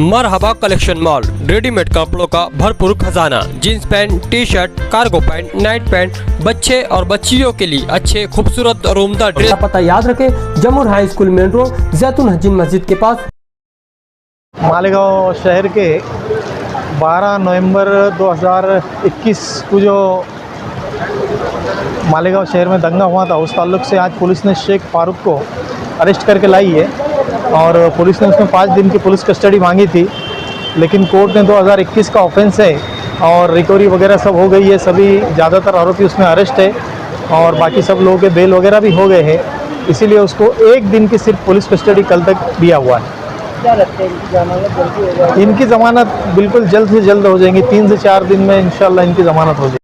मरहबा collection mall, readymade कपड़ों का भरपूर खजाना, jeans pant, T shirt, cargo pant, night pant, बच्चे और बच्चियों के लिए अच्छे खूबसूरत और उम्दा ड्रेस। पता याद रखें, जमुर हाई स्कूल मेन रोड, जैतून हजीन मस्जिद के पास। मालेगांव शहर के 12 नवंबर 2021 को जो मालेगांव शहर में दंगा हुआ था, उस ताल्लुक से आज पुलिस ने शेख फारूक को अरेस्ट करके लाई है और पुलिस ने उसमें 5 दिन की पुलिस कस्टडी मांगी थी, लेकिन कोर्ट ने 2021 का ऑफेंस है और रिकवरी वगैरह सब हो गई है। सभी ज़्यादातर आरोपी उसमें अरेस्ट है और बाकी सब लोगों के बेल वगैरह भी हो गए हैं, इसीलिए उसको 1 दिन की सिर्फ पुलिस कस्टडी कल तक दिया हुआ है। क्या लगता है इनकी जमानत जल्दी हो जाएगी? इनकी ज़मानत बिल्कुल जल्द से जल्द हो जाएंगी, 3 से 4 दिन में इंशाल्लाह इनकी ज़मानत हो जाएगी।